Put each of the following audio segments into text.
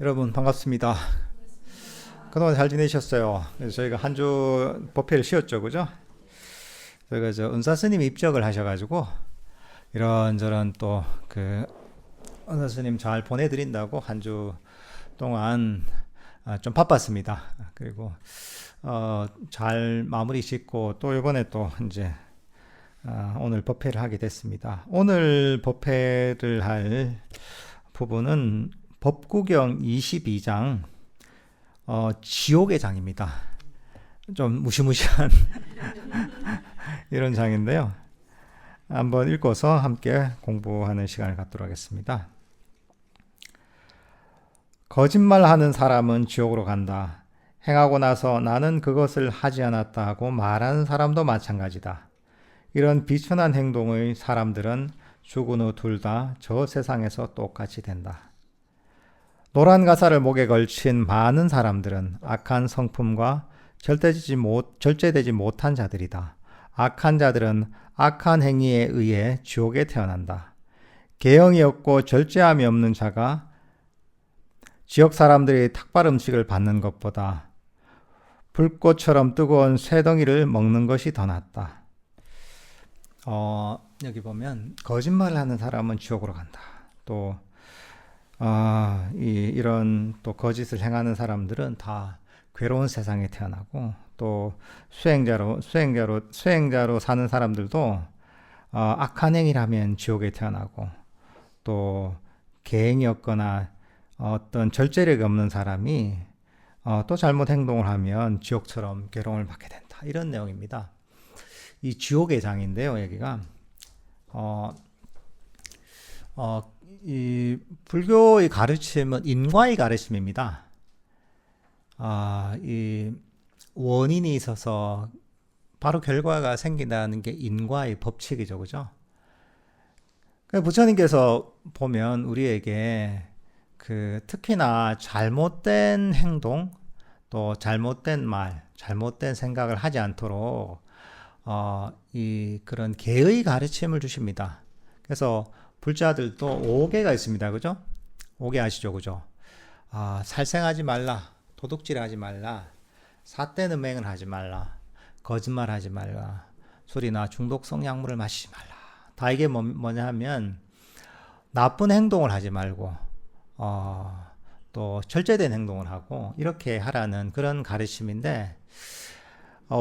여러분 반갑습니다. 그동안 잘 지내셨어요? 그래서 저희가 한 주 법회를 쉬었죠, 그죠? 저희가 은사 스님이 입적을 하셔가지고 이런저런 또 그 은사 스님 잘 보내드린다고 한 주 동안 좀 바빴습니다. 그리고 잘 마무리 짓고 또 이번에 또 이제 오늘 법회를 하게 됐습니다. 오늘 법회를 할 부분은 법구경 22장 지옥의 장입니다. 좀 무시무시한 이런 장인데요. 한번 읽어서 함께 공부하는 시간을 갖도록 하겠습니다. 거짓말하는 사람은 지옥으로 간다. 행하고 나서 나는 그것을 하지 않았다 하고 말하는 사람도 마찬가지다. 이런 비천한 행동의 사람들은 죽은 후 둘 다 저 세상에서 똑같이 된다. 노란 가사를 목에 걸친 많은 사람들은 악한 성품과 절제되지 못한 자들이다. 악한 자들은 악한 행위에 의해 지옥에 태어난다. 계형이 없고 절제함이 없는 자가 지역 사람들이 탁발 음식을 받는 것보다 불꽃처럼 뜨거운 쇠덩이를 먹는 것이 더 낫다. 여기 보면 거짓말을 하는 사람은 지옥으로 간다. 또 이런 또 거짓을 행하는 사람들은 다 괴로운 세상에 태어나고 또 수행자로 사는 사람들도 악한 행위를 하면 지옥에 태어나고 또 계행이 없거나 어떤 절제력이 없는 사람이 또 잘못 행동을 하면 지옥처럼 괴로움을 받게 된다. 이런 내용입니다. 이 지옥의 장인데요, 여기가 이 불교의 가르침은 인과의 가르침입니다. 이 원인이 있어서 바로 결과가 생긴다는 게 인과의 법칙이죠, 그죠? 부처님께서 보면 우리에게 특히나 잘못된 행동, 또 잘못된 말, 잘못된 생각을 하지 않도록 그런 계의 가르침을 주십니다. 그래서 불자들도 5계가 있습니다. 그죠? 5계 아시죠? 그죠? 살생하지 말라, 도둑질하지 말라, 삿된 음행을 하지 말라, 거짓말하지 말라, 술이나 중독성 약물을 마시지 말라. 다 이게 뭐냐 하면 나쁜 행동을 하지 말고 또 절제된 행동을 하고 이렇게 하라는 그런 가르침인데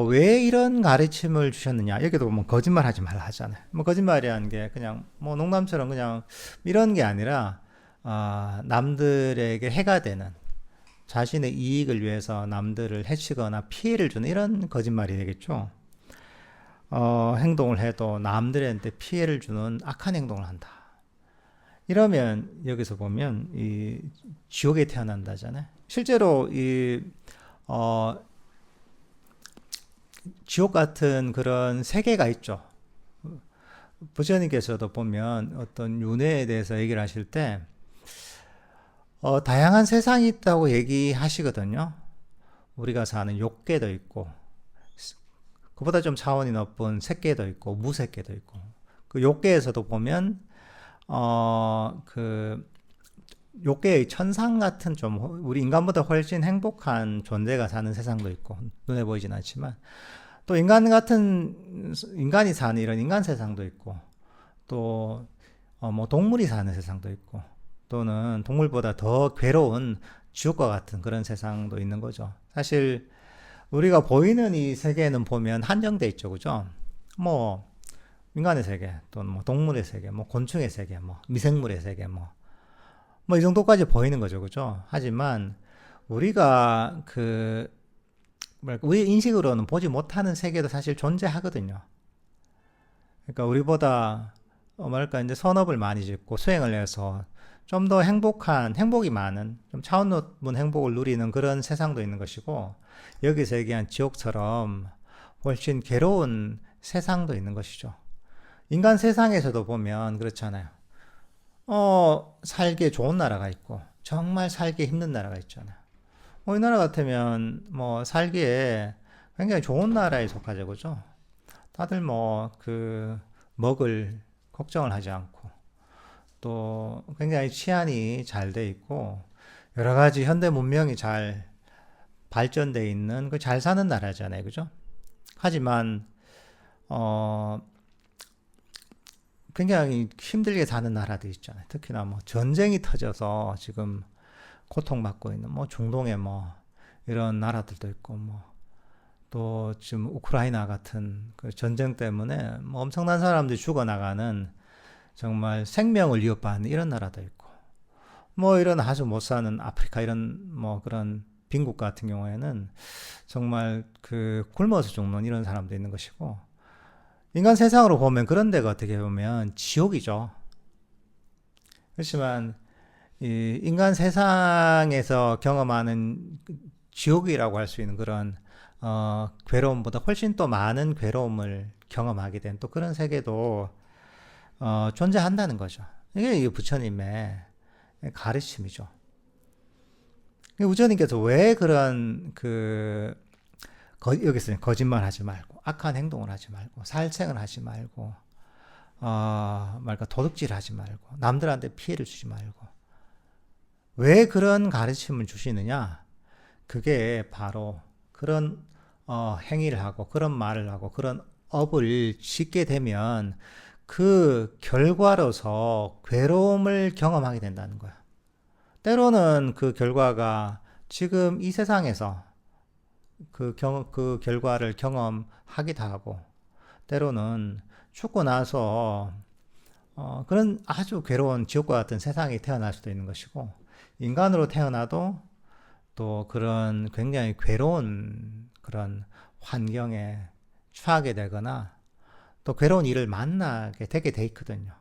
왜 이런 가르침을 주셨느냐? 여기도 보면 거짓말 하지 말라 하잖아요. 거짓말이라는 게 그냥 농담처럼 그냥 이런 게 아니라 남들에게 해가 되는, 자신의 이익을 위해서 남들을 해치거나 피해를 주는 이런 거짓말이 되겠죠. 행동을 해도 남들한테 피해를 주는 악한 행동을 한다. 이러면 여기서 보면 이 지옥에 태어난다잖아요. 실제로 지옥 같은 그런 세계가 있죠. 부처님께서도 보면 어떤 윤회에 대해서 얘기를 하실 때 다양한 세상이 있다고 얘기하시거든요. 우리가 사는 욕계도 있고 그보다 좀 차원이 높은 색계도 있고 무색계도 있고, 그 욕계에서도 보면 욕계의 천상 같은 좀 우리 인간보다 훨씬 행복한 존재가 사는 세상도 있고 눈에 보이진 않지만, 또 인간이 사는 이런 인간 세상도 있고, 또 동물이 사는 세상도 있고, 또는 동물보다 더 괴로운 지옥과 같은 그런 세상도 있는 거죠. 사실 우리가 보이는 이 세계는 보면 한정돼 있죠, 그죠? 인간의 세계, 또는 동물의 세계, 곤충의 세계, 미생물의 세계, 이 정도까지 보이는 거죠, 그죠? 하지만 우리가 우리 인식으로는 보지 못하는 세계도 사실 존재하거든요. 그러니까 우리보다 이제 선업을 많이 짓고 수행을 해서 좀 더 행복이 많은, 좀 차원 높은 행복을 누리는 그런 세상도 있는 것이고, 여기서 얘기한 지옥처럼 훨씬 괴로운 세상도 있는 것이죠. 인간 세상에서도 보면 그렇잖아요. 살기 좋은 나라가 있고 정말 살기 힘든 나라가 있잖아요. 이 나라 같으면 살기에 굉장히 좋은 나라에 속하죠, 그죠? 다들 먹을 걱정을 하지 않고 또 굉장히 치안이 잘 돼 있고 여러 가지 현대 문명이 잘 발전돼 있는 그 잘 사는 나라잖아요, 그죠? 하지만 어 굉장히 힘들게 사는 나라도 있잖아요. 특히나 뭐 전쟁이 터져서 지금 고통받고 있는 뭐 중동의 뭐 이런 나라들도 있고 뭐 또 지금 우크라이나 같은 그 전쟁 때문에 뭐 엄청난 사람들이 죽어나가는 정말 생명을 위협받는 이런 나라도 있고 뭐 이런 아주 못 사는 아프리카 이런 뭐 그런 빈국 같은 경우에는 정말 그 굶어서 죽는 이런 사람도 있는 것이고 인간 세상으로 보면 그런 데가 어떻게 보면 지옥이죠. 그렇지만 이 인간 세상에서 경험하는 지옥이라고 할 수 있는 그런 괴로움보다 훨씬 또 많은 괴로움을 경험하게 된 또 그런 세계도 존재한다는 거죠. 이게 부처님의 가르침이죠. 부처님께서 왜 그런 여기서 거짓말 하지 말고 악한 행동을 하지 말고 살생을 하지 말고 말까 도둑질 하지 말고 남들한테 피해를 주지 말고 왜 그런 가르침을 주시느냐? 그게 바로 그런 행위를 하고 그런 말을 하고 그런 업을 짓게 되면 그 결과로서 괴로움을 경험하게 된다는 거야. 때로는 그 결과가 지금 이 세상에서 그 결과를 경험하기도 하고, 때로는 죽고 나서 그런 아주 괴로운 지옥과 같은 세상에 태어날 수도 있는 것이고, 인간으로 태어나도 또 그런 굉장히 괴로운 그런 환경에 처하게 되거나 또 괴로운 일을 만나게 되게 돼 있거든요.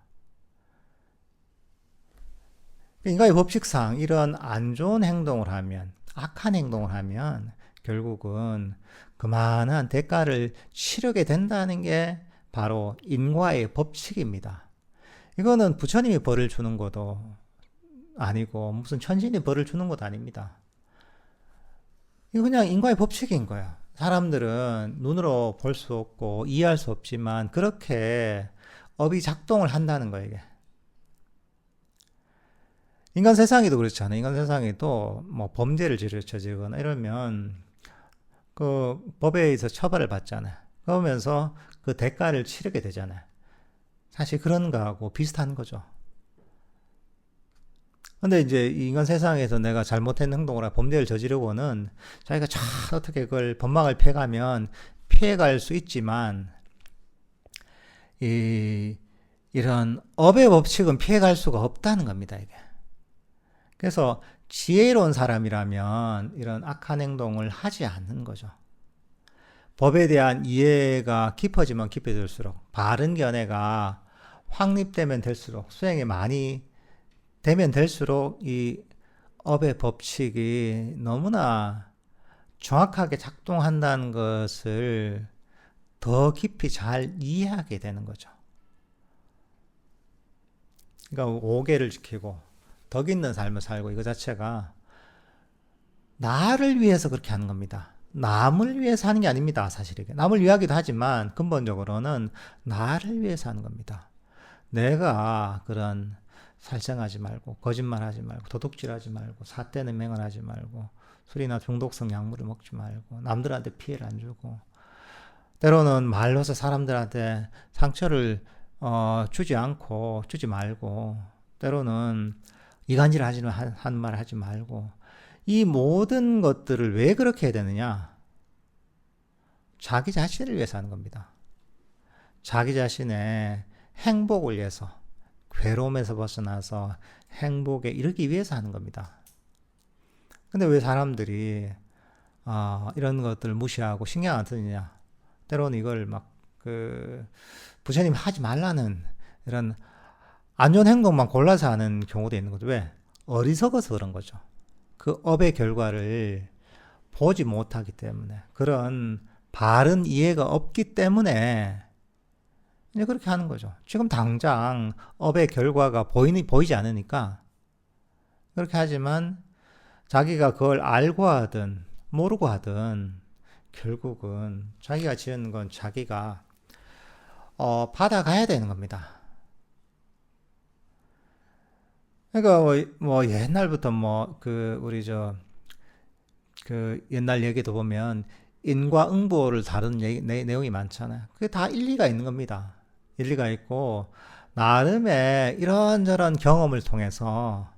인간의 법칙상 이런 안 좋은 행동을 하면, 악한 행동을 하면 결국은 그만한 대가를 치르게 된다는 게 바로 인과의 법칙입니다. 이거는 부처님이 벌을 주는 것도 아니고 무슨 천신이 벌을 주는 것도 아닙니다. 이거 그냥 인과의 법칙인 거야. 사람들은 눈으로 볼 수 없고 이해할 수 없지만 그렇게 업이 작동을 한다는 거예요, 이게. 인간 세상에도 그렇잖아요. 인간 세상에도 뭐 범죄를 저지르거나 이러면 그 법에 의해서 처벌을 받잖아요. 그러면서 그 대가를 치르게 되잖아요. 사실 그런 거하고 비슷한 거죠. 근데 이제 인간 세상에서 내가 잘못된 행동을 하고 범죄를 저지르고는 자기가 잘 어떻게 그걸 법망을 패가면 피해갈 수 있지만 이런 업의 법칙은 피해갈 수가 없다는 겁니다, 이게. 그래서 지혜로운 사람이라면 이런 악한 행동을 하지 않는 거죠. 법에 대한 이해가 깊어지면 깊어질수록, 바른 견해가 확립되면 될수록, 수행이 많이 되면 될수록 이 업의 법칙이 너무나 정확하게 작동한다는 것을 더 깊이 잘 이해하게 되는 거죠. 그러니까 오계를 지키고 덕 있는 삶을 살고, 이거 자체가 나를 위해서 그렇게 하는 겁니다. 남을 위해서 하는 게 아닙니다, 사실 이게. 남을 위하기도 하지만 근본적으로는 나를 위해서 하는 겁니다. 내가 그런 살생하지 말고, 거짓말하지 말고, 도둑질하지 말고, 사대는 맹언하지 말고, 술이나 중독성 약물을 먹지 말고, 남들한테 피해를 안 주고, 때로는 말로서 사람들한테 상처를 주지 말고, 때로는 이간질 하는 말 하지 말고, 이 모든 것들을 왜 그렇게 해야 되느냐? 자기 자신을 위해서 하는 겁니다. 자기 자신의 행복을 위해서, 괴로움에서 벗어나서 행복에 이르기 위해서 하는 겁니다. 근데 왜 사람들이 이런 것들을 무시하고 신경 안 쓰느냐? 때로는 이걸 부처님 하지 말라는 이런 안 좋은 행동만 골라서 하는 경우도 있는 거죠. 왜? 어리석어서 그런 거죠. 그 업의 결과를 보지 못하기 때문에, 그런 바른 이해가 없기 때문에 이제 그렇게 하는 거죠. 지금 당장 업의 결과가 보이지 않으니까 그렇게 하지만, 자기가 그걸 알고 하든 모르고 하든 결국은 자기가 지은 건 자기가 받아가야 되는 겁니다. 그러니까 뭐 옛날부터 뭐 그 우리 저 그 옛날 얘기도 보면 인과응보를 다룬 내용이 많잖아요. 그게 다 일리가 있는 겁니다. 일리가 있고 나름의 이런저런 경험을 통해서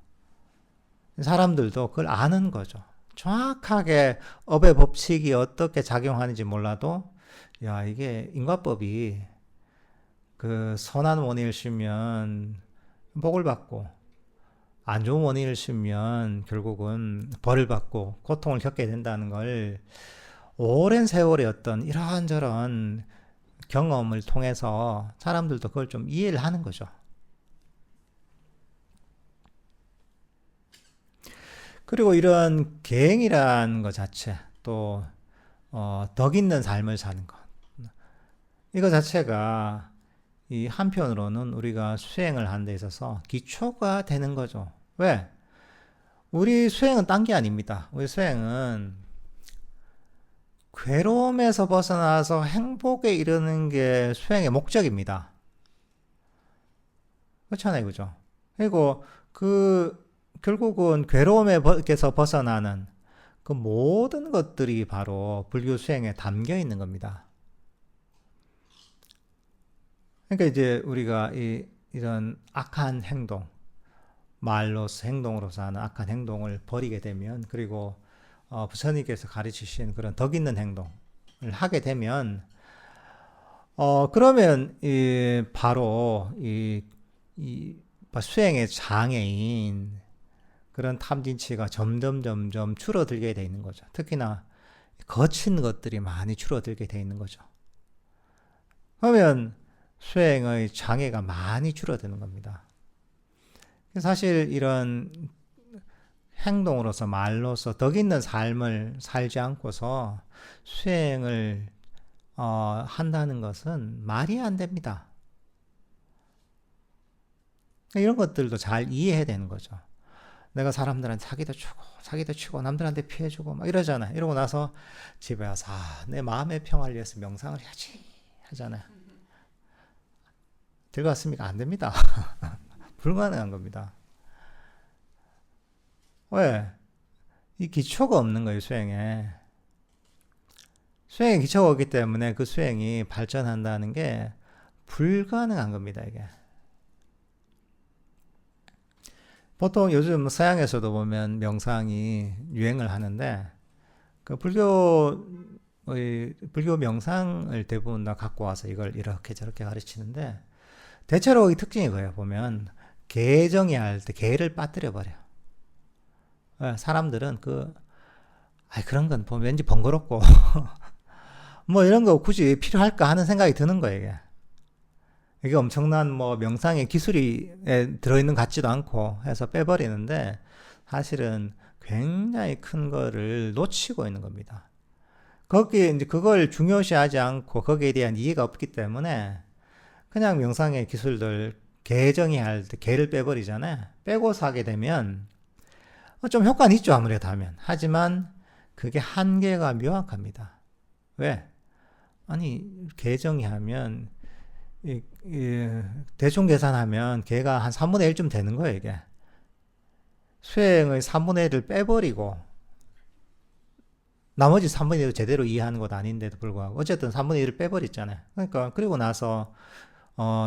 사람들도 그걸 아는 거죠. 정확하게 업의 법칙이 어떻게 작용하는지 몰라도 야 이게 인과법이 그 선한 원인을 씌우면 복을 받고 안 좋은 원인을 씌우면 결국은 벌을 받고 고통을 겪게 된다는 걸 오랜 세월의 어떤 이런저런 경험을 통해서 사람들도 그걸 좀 이해를 하는 거죠. 그리고 이런 계행이라는 것 자체, 또 덕 있는 삶을 사는 것, 이거 자체가 이 한편으로는 우리가 수행을 하는 데 있어서 기초가 되는 거죠. 왜? 우리 수행은 딴 게 아닙니다. 우리 수행은 괴로움에서 벗어나서 행복에 이르는 게 수행의 목적입니다. 그렇잖아요, 그죠? 그리고 결국은 괴로움에서 벗어나는 그 모든 것들이 바로 불교 수행에 담겨 있는 겁니다. 그러니까 이제 우리가 이런 악한 행동, 말로서 행동으로서 하는 악한 행동을 버리게 되면, 그리고 부처님께서 가르치신 그런 덕 있는 행동을 하게 되면, 그러면 바로 이 수행의 장애인 그런 탐진치가 점점 줄어들게 돼 있는 거죠. 특히나 거친 것들이 많이 줄어들게 돼 있는 거죠. 그러면 수행의 장애가 많이 줄어드는 겁니다. 사실 이런 행동으로서 말로서 덕 있는 삶을 살지 않고서 수행을 한다는 것은 말이 안 됩니다. 이런 것들도 잘 이해해야 되는 거죠. 내가 사람들한테 사기도 치고 남들한테 피해주고 막 이러잖아. 이러고 나서 집에 와서 내 마음의 평화를 위해서 명상을 해야지 하잖아요. 들어갔습니까? 안 됩니다. 불가능한 겁니다. 왜? 이 기초가 없는 거예요, 수행에. 수행에 기초가 없기 때문에 그 수행이 발전한다는 게 불가능한 겁니다, 이게. 보통 요즘 서양에서도 보면 명상이 유행을 하는데, 그 불교 명상을 대부분 다 갖고 와서 이걸 이렇게 저렇게 가르치는데, 대체로 이 특징이 그래요. 보면 개정이 할 때 개를 빠뜨려 버려요. 사람들은 그런 건 보면 왠지 번거롭고 뭐 이런 거 굳이 필요할까 하는 생각이 드는 거예요. 이게 엄청난 뭐 명상의 기술이 들어있는 것 같지도 않고 해서 빼버리는데 사실은 굉장히 큰 거를 놓치고 있는 겁니다. 거기에 이제 그걸 중요시하지 않고 거기에 대한 이해가 없기 때문에 그냥 명상의 기술들 개정이 할 때 개를 빼버리잖아요. 빼고서 하게 되면 좀 효과는 있죠, 아무래도 하면. 하지만 그게 한계가 명확합니다. 왜? 아니 개정이 하면 대충 계산하면 개가 한 3분의 1쯤 되는 거예요, 이게. 수행의 3분의 1을 빼버리고 나머지 3분의 1을 제대로 이해하는 것도 아닌데도 불구하고 어쨌든 3분의 1을 빼버렸잖아요. 그러니까 그리고 나서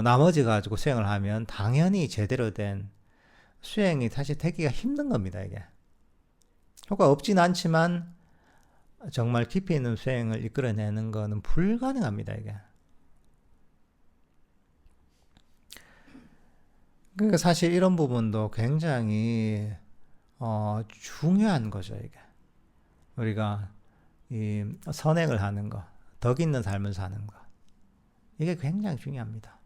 나머지 가지고 수행을 하면 당연히 제대로 된 수행이 사실 되기가 힘든 겁니다, 이게. 효과 없진 않지만 정말 깊이 있는 수행을 이끌어내는 거는 불가능합니다, 이게. 그러니까 사실 이런 부분도 굉장히 중요한 거죠, 이게. 우리가 이 선행을 하는 거, 덕 있는 삶을 사는 거, 이게 굉장히 중요합니다.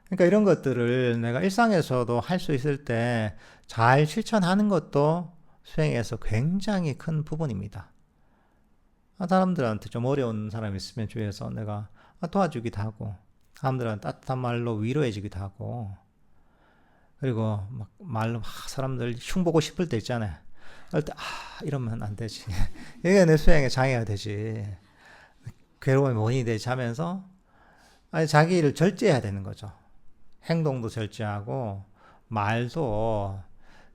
그러니까 이런 것들을 내가 일상에서도 할 수 있을 때 잘 실천하는 것도 수행에서 굉장히 큰 부분입니다. 사람들한테 좀 어려운 사람이 있으면 주위에서 내가 도와주기도 하고, 사람들한테 따뜻한 말로 위로해주기도 하고, 그리고 막 말로 사람들 흉보고 싶을 때 있잖아요. 그럴 때 이러면 안 되지. 이게 내 수행에 장애가 되지. 괴로움의 원인이 되지 하면서 자기를 절제해야 되는 거죠. 행동도 절제하고 말도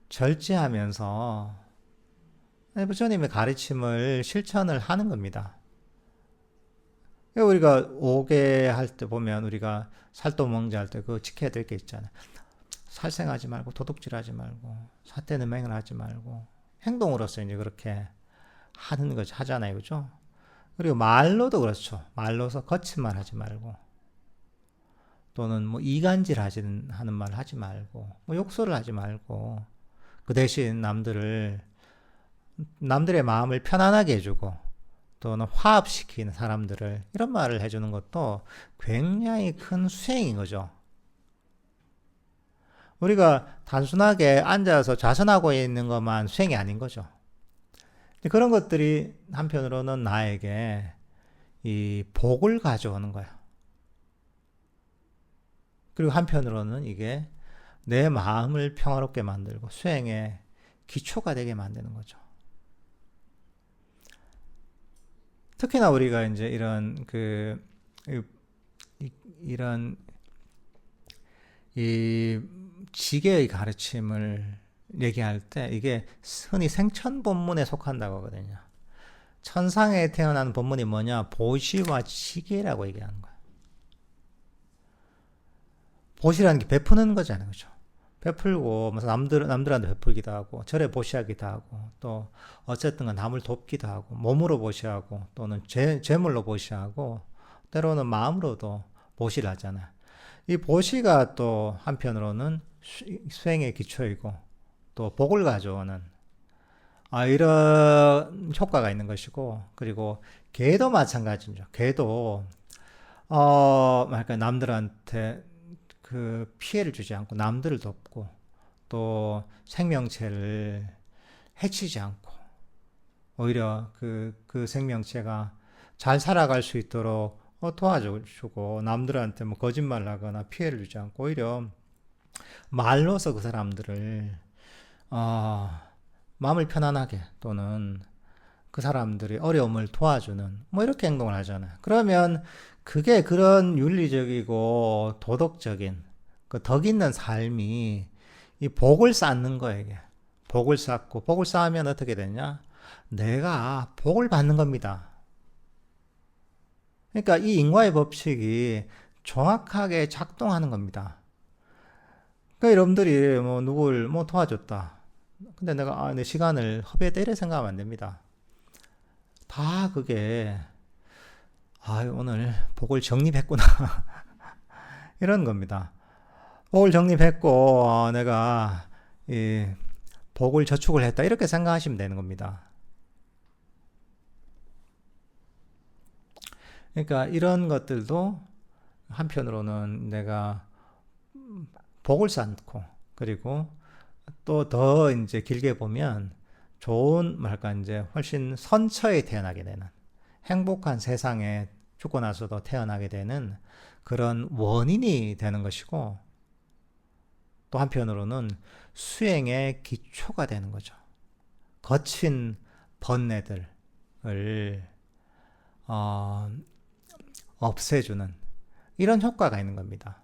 절제하면서 부처님의 가르침을 실천을 하는 겁니다. 우리가 오게 할 때 보면 우리가 살도먹지 할 때 그거 지켜야 될 게 있잖아요. 살생하지 말고 도둑질하지 말고 사태는맹을 하지 말고 행동으로서 이제 그렇게 하는 거죠. 하잖아요. 그죠? 그리고 말로도 그렇죠. 말로서 거친 말 하지 말고 또는 뭐 이간질 하는 말 하지 말고 뭐 욕설을 하지 말고 그 대신 남들의 마음을 편안하게 해주고 또는 화합시키는 사람들을 이런 말을 해주는 것도 굉장히 큰 수행인 거죠. 우리가 단순하게 앉아서 좌선하고 있는 것만 수행이 아닌 거죠. 그런 것들이 한편으로는 나에게 이 복을 가져오는 거야. 그리고 한편으로는 이게 내 마음을 평화롭게 만들고 수행의 기초가 되게 만드는 거죠. 특히나 우리가 이제 이런 이 지계의 가르침을 얘기할 때 이게 흔히 생천 본문에 속한다고 하거든요. 천상에 태어난 본문이 뭐냐? 보시와 지계라고 얘기하는 거예요. 보시라는 게 베푸는 거잖아요. 그렇죠? 베풀고 남들한테 베풀기도 하고 절에 보시하기도 하고 또 어쨌든 남을 돕기도 하고 몸으로 보시하고 또는 재물로 보시하고 때로는 마음으로도 보시를 하잖아요. 이 보시가 또 한편으로는 수행의 기초이고 또 복을 가져오는 이런 효과가 있는 것이고, 그리고 개도 마찬가지죠. 개도 남들한테 그 피해를 주지 않고 남들을 돕고 또 생명체를 해치지 않고 오히려 그 생명체가 잘 살아갈 수 있도록 도와주고 남들한테 뭐 거짓말을 하거나 피해를 주지 않고 오히려 말로서 그 사람들을 마음을 편안하게 또는 그 사람들이 어려움을 도와주는 뭐 이렇게 행동을 하잖아요. 그러면 그게 그런 윤리적이고 도덕적인 그 덕 있는 삶이 이 복을 쌓는 거예요. 이게. 복을 쌓고 복을 쌓으면 어떻게 되냐? 내가 복을 받는 겁니다. 그러니까 이 인과의 법칙이 정확하게 작동하는 겁니다. 그러니까 여러분들이 뭐 누굴 뭐 도와줬다. 근데 내가 내 시간을 허비했다 이래 생각하면 안 됩니다. 다 그게 오늘 복을 적립했구나 이런 겁니다. 복을 적립했고 내가 이 복을 저축을 했다 이렇게 생각하시면 되는 겁니다. 그러니까 이런 것들도 한편으로는 내가 복을 쌓고 그리고 또 더 이제 길게 보면 좋은 이제 훨씬 선처에 태어나게 되는 행복한 세상에 죽고 나서도 태어나게 되는 그런 원인이 되는 것이고 또 한편으로는 수행의 기초가 되는 거죠. 거친 번뇌들을 없애주는 이런 효과가 있는 겁니다.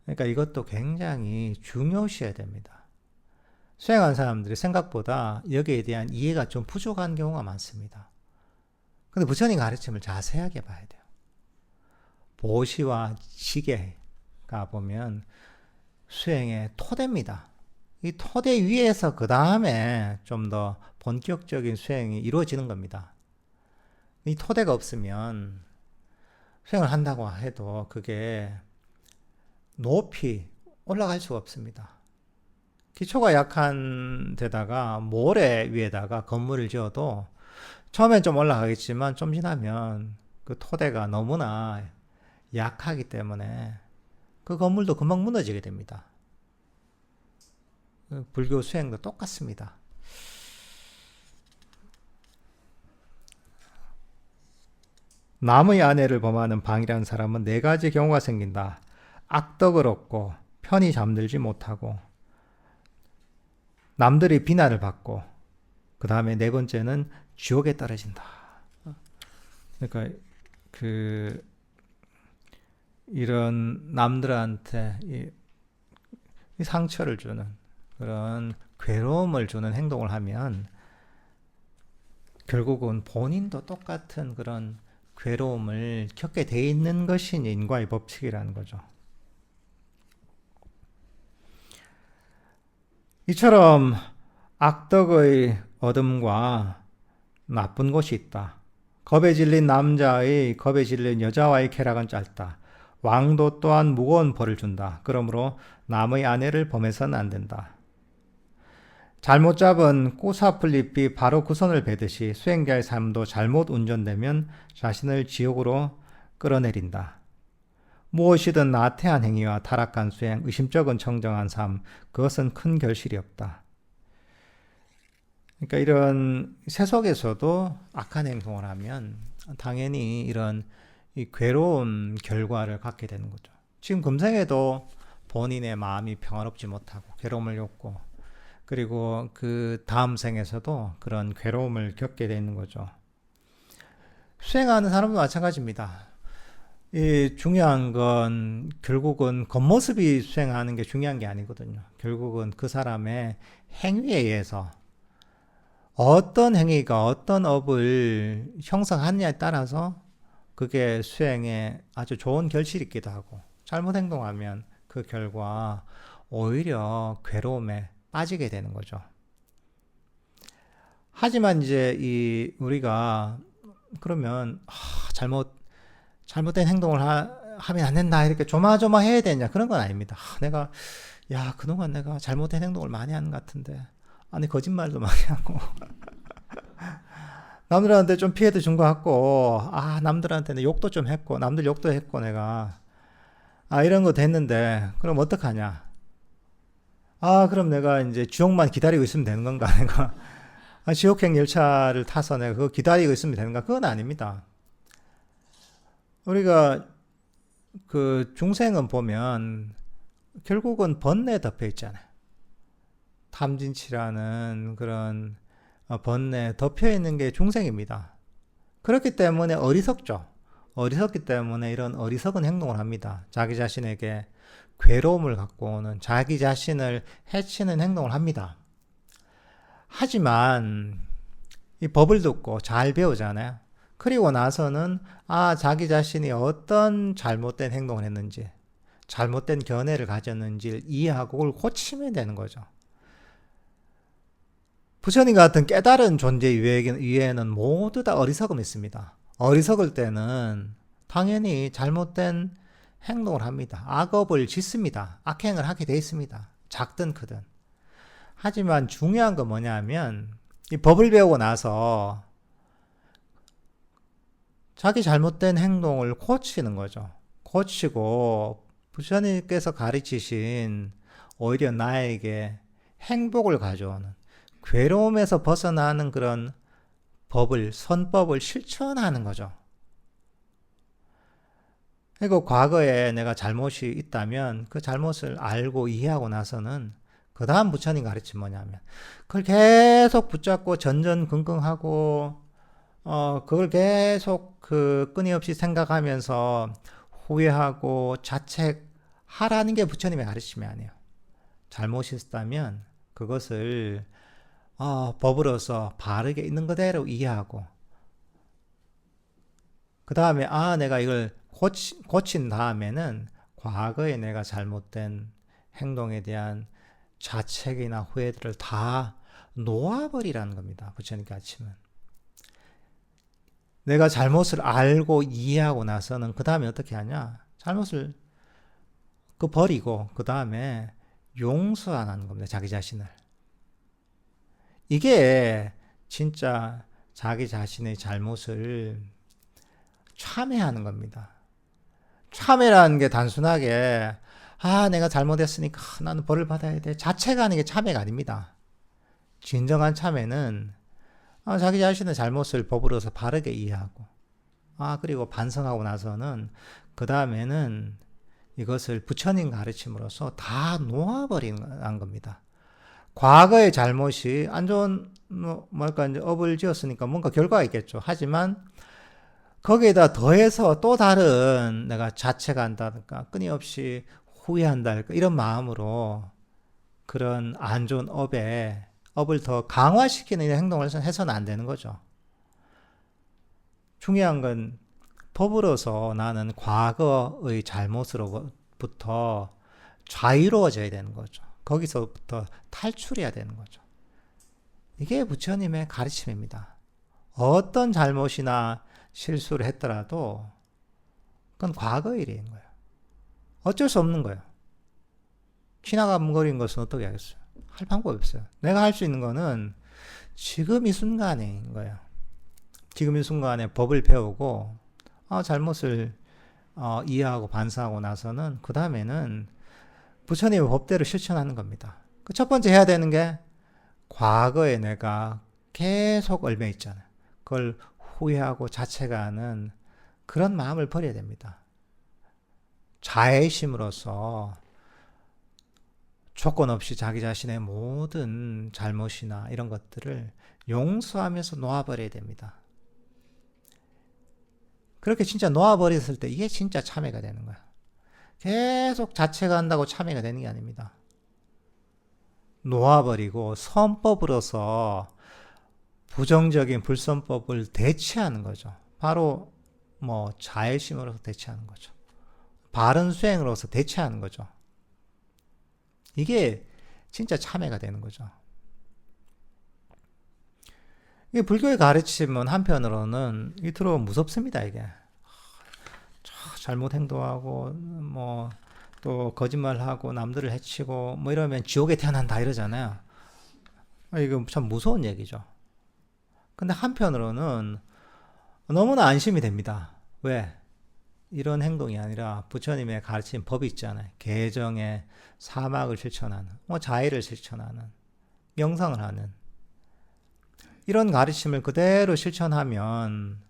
그러니까 이것도 굉장히 중요시해야 됩니다. 수행하는 사람들이 생각보다 여기에 대한 이해가 좀 부족한 경우가 많습니다. 근데 부처님 가르침을 자세하게 봐야 돼요. 보시와 지계가 보면 수행의 토대입니다. 이 토대 위에서 그 다음에 좀 더 본격적인 수행이 이루어지는 겁니다. 이 토대가 없으면 수행을 한다고 해도 그게 높이 올라갈 수가 없습니다. 기초가 약한 데다가 모래 위에다가 건물을 지어도 처음엔 좀 올라가겠지만 좀 지나면 그 토대가 너무나 약하기 때문에 그 건물도 금방 무너지게 됩니다. 불교 수행도 똑같습니다. 남의 아내를 범하는 방이라는 사람은 네 가지 경우가 생긴다. 악덕을 얻고 편히 잠들지 못하고 남들의 비난을 받고 그 다음에 네 번째는 지옥에 떨어진다. 그러니까 이런 남들한테 이 상처를 주는 그런 괴로움을 주는 행동을 하면 결국은 본인도 똑같은 그런 괴로움을 겪게 돼 있는 것이 인과의 법칙이라는 거죠. 이처럼 악덕의 어둠과 나쁜 곳이 있다. 겁에 질린 남자의 겁에 질린 여자와의 쾌락은 짧다. 왕도 또한 무거운 벌을 준다. 그러므로 남의 아내를 범해서는 안 된다. 잘못 잡은 꼬사풀잎이 바로 그 손을 베듯이 수행자의 삶도 잘못 운전되면 자신을 지옥으로 끌어내린다. 무엇이든 나태한 행위와 타락한 수행, 의심쩍은 청정한 삶, 그것은 큰 결실이 없다. 그러니까 이런 세속에서도 악한 행동을 하면 당연히 이런 이 괴로운 결과를 갖게 되는 거죠. 지금 금생에도 본인의 마음이 평화롭지 못하고 괴로움을 겪고, 그리고 그 다음 생에서도 그런 괴로움을 겪게 되는 거죠. 수행하는 사람도 마찬가지입니다. 이 중요한 건 결국은 겉모습이 수행하는 게 중요한 게 아니거든요. 결국은 그 사람의 행위에 의해서 어떤 행위가 어떤 업을 형성하느냐에 따라서 그게 수행에 아주 좋은 결실이 있기도 하고, 잘못 행동하면 그 결과 오히려 괴로움에 빠지게 되는 거죠. 하지만 이제 우리가 그러면 잘못된 행동을 하면 안 된다 이렇게 조마조마해야 되냐, 그런 건 아닙니다. 그동안 내가 잘못된 행동을 많이 하는 것 같은데, 아니 거짓말도 많이 하고 남들한테 좀 피해도 준 것 같고, 남들한테는 욕도 좀 했고, 남들 욕도 했고, 내가 이런 거 됐는데 그럼 어떡하냐? 그럼 내가 이제 지옥만 기다리고 있으면 되는 건가? 내가 지옥행 열차를 타서 내가 그거 기다리고 있으면 되는가? 그건 아닙니다. 우리가 그 중생은 보면 결국은 번뇌에 덮여 있잖아요. 탐진치라는 그런 번뇌에 덮여 있는 게 중생입니다. 그렇기 때문에 어리석죠. 어리석기 때문에 이런 어리석은 행동을 합니다. 자기 자신에게 괴로움을 갖고 오는, 자기 자신을 해치는 행동을 합니다. 하지만 이 법을 듣고 잘 배우잖아요. 그리고 나서는 자기 자신이 어떤 잘못된 행동을 했는지, 잘못된 견해를 가졌는지를 이해하고 그걸 고치면 되는 거죠. 부처님 같은 깨달은 존재 위에는 모두 다 어리석음이 있습니다. 어리석을 때는 당연히 잘못된 행동을 합니다. 악업을 짓습니다. 악행을 하게 돼 있습니다. 작든 크든. 하지만 중요한 건 뭐냐면 이 법을 배우고 나서 자기 잘못된 행동을 고치는 거죠. 고치고 부처님께서 가르치신 오히려 나에게 행복을 가져오는, 괴로움에서 벗어나는 그런 선법을 실천하는 거죠. 그리고 과거에 내가 잘못이 있다면 그 잘못을 알고 이해하고 나서는 그 다음 부처님 가르침 뭐냐면 그걸 계속 붙잡고 전전긍긍하고 그걸 계속 끊임없이 생각하면서 후회하고 자책하라는 게 부처님의 가르침이 아니에요. 잘못이 있다면 그것을 법으로서 바르게 있는 그대로 이해하고, 그 다음에 내가 이걸 고친 다음에는 과거에 내가 잘못된 행동에 대한 자책이나 후회들을 다 놓아버리라는 겁니다. 부처님 가르침은. 내가 잘못을 알고 이해하고 나서는 그 다음에 어떻게 하냐? 잘못을 버리고 그 다음에 용서하는 겁니다. 자기 자신을. 이게 진짜 자기 자신의 잘못을 참회하는 겁니다. 참회라는 게 단순하게 내가 잘못했으니까 나는 벌을 받아야 돼, 자책하는 게 참회가 아닙니다. 진정한 참회는 자기 자신의 잘못을 법으로서 바르게 이해하고 그리고 반성하고 나서는 그 다음에는 이것을 부처님 가르침으로써 다 놓아버리는 겁니다. 과거의 잘못이 안 좋은 이제 업을 지었으니까 뭔가 결과가 있겠죠. 하지만 거기에다 더해서 또 다른 내가 자책한다든가 끊임없이 후회한다 이런 마음으로 그런 안 좋은 업을 더 강화시키는 행동을 해서는 안 되는 거죠. 중요한 건 법으로서 나는 과거의 잘못으로부터 자유로워져야 되는 거죠. 거기서부터 탈출해야 되는 거죠. 이게 부처님의 가르침입니다. 어떤 잘못이나 실수를 했더라도 그건 과거의 일인 거예요. 어쩔 수 없는 거예요. 지나가버린 것은 어떻게 하겠어요? 할 방법이 없어요. 내가 할 수 있는 거는 지금 이 순간인 거예요. 지금 이 순간에 법을 배우고 잘못을 이해하고 반성하고 나서는 그 다음에는 부처님의 법대로 실천하는 겁니다. 그 첫 번째 해야 되는 게 과거에 내가 계속 얽매 있잖아요. 그걸 후회하고 자책하는 그런 마음을 버려야 됩니다. 자애심으로서 조건 없이 자기 자신의 모든 잘못이나 이런 것들을 용서하면서 놓아버려야 됩니다. 그렇게 진짜 놓아버렸을 때 이게 진짜 참회가 되는 거야. 계속 자책한다고 참회가 되는 게 아닙니다. 놓아버리고 선법으로서 부정적인 불선법을 대체하는 거죠. 바로 자애심으로서 대체하는 거죠. 바른 수행으로서 대체하는 거죠. 이게 진짜 참회가 되는 거죠. 이게 불교의 가르침은 한편으로는 이토록 무섭습니다. 이게 잘못 행동하고 또 거짓말하고 남들을 해치고 이러면 지옥에 태어난다 이러잖아요. 이거 참 무서운 얘기죠. 근데 한편으로는 너무나 안심이 됩니다. 왜? 이런 행동이 아니라 부처님의 가르친 법이 있잖아요. 개정의 사막을 실천하는, 자의를 실천하는, 명상을 하는 이런 가르침을 그대로 실천하면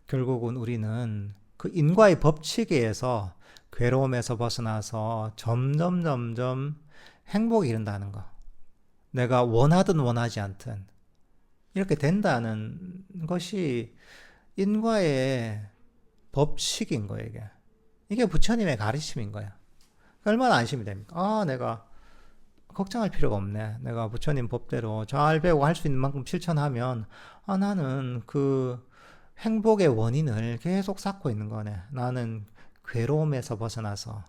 결국은 우리는 그 인과의 법칙에 의해서 괴로움에서 벗어나서 점점 행복에 이른다는 거. 내가 원하든 원하지 않든 이렇게 된다는 것이 인과의 법칙인 거예요. 이게 부처님의 가르침인 거예요. 얼마나 안심이 됩니까? 내가 걱정할 필요가 없네. 내가 부처님 법대로 잘 배우고 할 수 있는 만큼 실천하면 나는 그 행복의 원인을 계속 쌓고 있는 거네. 나는 괴로움에서 벗어나서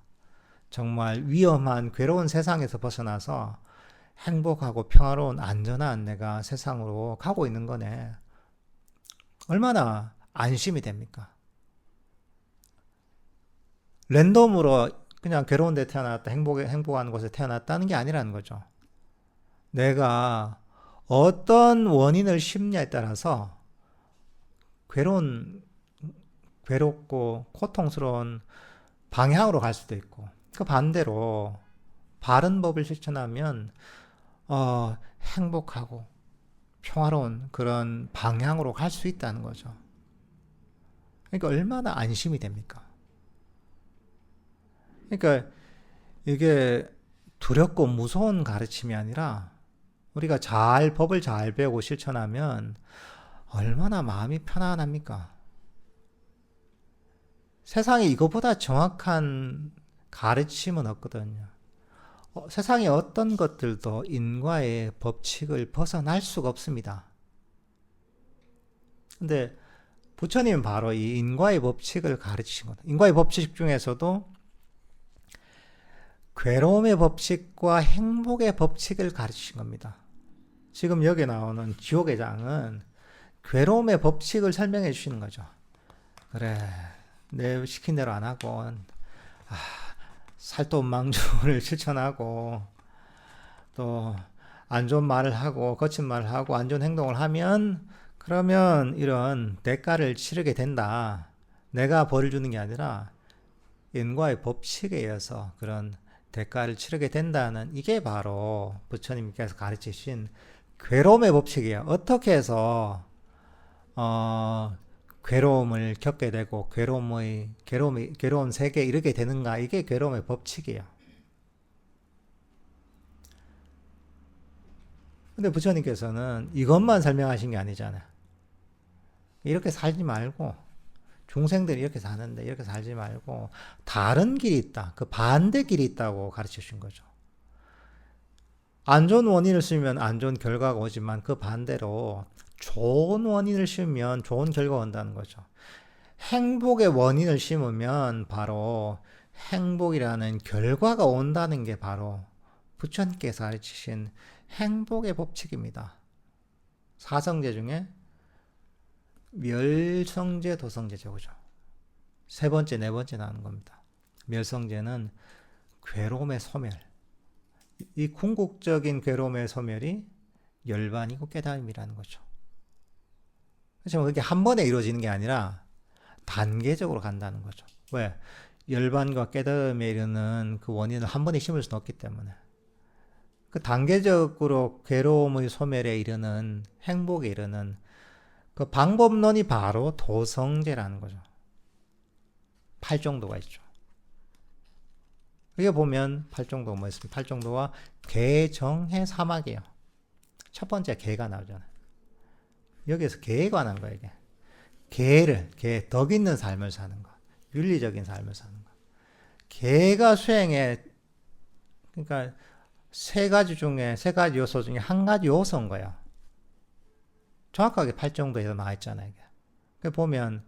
정말 위험한 괴로운 세상에서 벗어나서 행복하고 평화로운 안전한 내가 세상으로 가고 있는 거네. 얼마나 안심이 됩니까? 랜덤으로 그냥 괴로운 데 태어났다, 행복한 곳에 태어났다는 게 아니라는 거죠. 내가 어떤 원인을 심냐에 따라서 괴롭고 고통스러운 방향으로 갈 수도 있고, 그 반대로 바른 법을 실천하면 행복하고 평화로운 그런 방향으로 갈 수 있다는 거죠. 그러니까 얼마나 안심이 됩니까? 그러니까 이게 두렵고 무서운 가르침이 아니라 우리가 법을 잘 배우고 실천하면 얼마나 마음이 편안합니까? 세상에 이거보다 정확한 가르침은 없거든요. 세상의 어떤 것들도 인과의 법칙을 벗어날 수가 없습니다. 근데 부처님은 바로 이 인과의 법칙을 가르치신 겁니다. 인과의 법칙 중에서도 괴로움의 법칙과 행복의 법칙을 가르치신 겁니다. 지금 여기 나오는 지옥의 장은 괴로움의 법칙을 설명해 주시는 거죠. 그래, 내 시킨 대로 안 하고 살도망주를 실천하고 또 안 좋은 말을 하고 거친 말을 하고 안 좋은 행동을 하면 그러면 이런 대가를 치르게 된다. 내가 벌을 주는 게 아니라 인과의 법칙에 의해서 그런 대가를 치르게 된다는 이게 바로 부처님께서 가르치신 괴로움의 법칙이에요. 어떻게 해서 괴로움을 겪게 되고 괴로운 세계에 이르게 되는가, 이게 괴로움의 법칙이에요. 근데 부처님께서는 이것만 설명하신 게 아니잖아요. 이렇게 살지 말고, 중생들이 이렇게 사는데 이렇게 살지 말고 다른 길이 있다. 그 반대 길이 있다고 가르쳐 주신 거죠. 안 좋은 원인을 쓰면 안 좋은 결과가 오지만 그 반대로 좋은 원인을 심으면 좋은 결과가 온다는 거죠. 행복의 원인을 심으면 바로 행복이라는 결과가 온다는 게 바로 부처님께서 가르치신 행복의 법칙입니다. 사성제 중에 멸성제, 도성제죠. 그죠? 세 번째, 네 번째 나오는 겁니다. 멸성제는 괴로움의 소멸. 이 궁극적인 괴로움의 소멸이 열반이고 깨달음이라는 거죠. 그렇지만 그게 한 번에 이루어지는 게 아니라 단계적으로 간다는 거죠. 왜? 열반과 깨달음에 이르는 그 원인을 한 번에 심을 수는 없기 때문에. 그 단계적으로 괴로움의 소멸에 이르는, 행복에 이르는 그 방법론이 바로 도성제라는 거죠. 8정도가 있죠. 여기 보면 8정도가 뭐 있습니까? 8정도와 개정해 사막이에요. 첫 번째 개가 나오잖아요. 여기에서 개에 관한 거예요, 이게. 개, 덕 있는 삶을 사는 것. 윤리적인 삶을 사는 것. 개가 수행해, 그러니까 세 가지 요소 중에 한 가지 요소인 거예요. 정확하게 8정도에서 나와 있잖아요, 이게. 그 보면,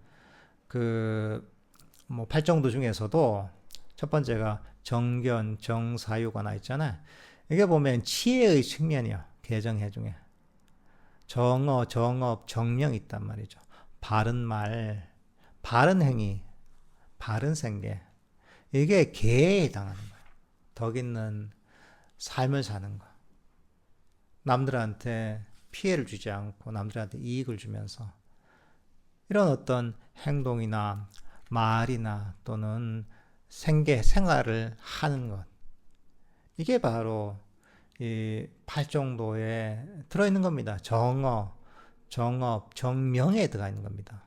8정도 중에서도 첫 번째가 정견, 정사유가 나와 있잖아요. 이게 보면 치해의 측면이요. 개정해 중에. 정어, 정업, 정명이 있단 말이죠. 바른 말, 바른 행위, 바른 생계. 이게 계에 해당하는 거예요. 덕 있는 삶을 사는 거. 남들한테 피해를 주지 않고 남들한테 이익을 주면서 이런 어떤 행동이나 말이나 또는 생활을 하는 것. 이게 바로 이 8정도에 들어있는 겁니다. 정어, 정업, 정명에 들어가 있는 겁니다.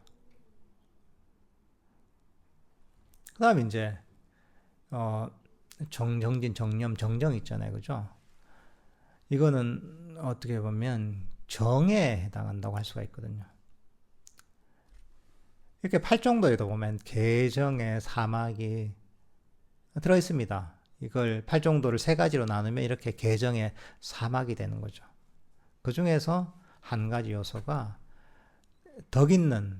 그 다음에 이제, 정진, 정념, 정정 있잖아요. 그죠? 이거는 어떻게 보면 정에 해당한다고 할 수가 있거든요. 이렇게 8정도에도 보면 개정의 사막이 들어있습니다. 이걸 8정도를 세 가지로 나누면 이렇게 개정의 사막이 되는 거죠. 그 중에서 한 가지 요소가 덕 있는,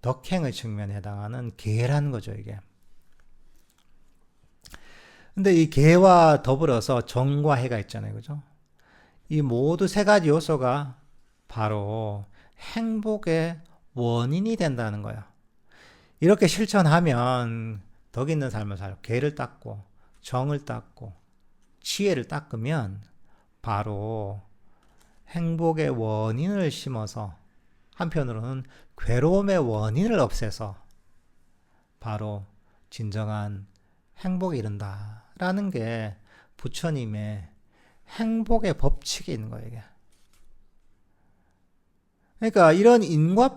덕행의 측면에 해당하는 계라는 거죠, 이게. 근데 이 계와 더불어서 정과 해가 있잖아요, 그죠? 이 모두 세 가지 요소가 바로 행복의 원인이 된다는 거야. 이렇게 실천하면 덕 있는 삶을 살고, 계를 닦고, 정을 닦고, 지혜를 닦으면 바로 행복의 원인을 심어서 한편으로는 괴로움의 원인을 없애서 바로 진정한 행복에 이른다라는 게 부처님의 행복의 법칙이 있는 거예요, 이게. 그러니까 이런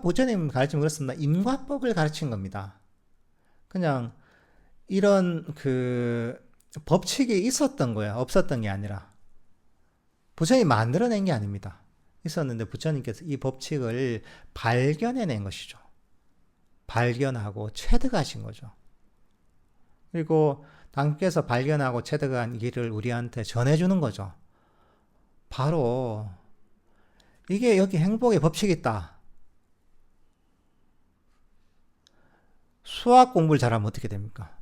부처님 가르치면 그렇습니다. 인과법을 가르친 겁니다. 그냥 이런 법칙이 있었던 거예요. 없었던 게 아니라. 부처님이 만들어낸 게 아닙니다. 있었는데 부처님께서 이 법칙을 발견해낸 것이죠. 발견하고 체득하신 거죠. 그리고 당께서 발견하고 체득한 길을 우리한테 전해주는 거죠. 바로 이게 여기 행복의 법칙이 있다. 수학 공부를 잘하면 어떻게 됩니까?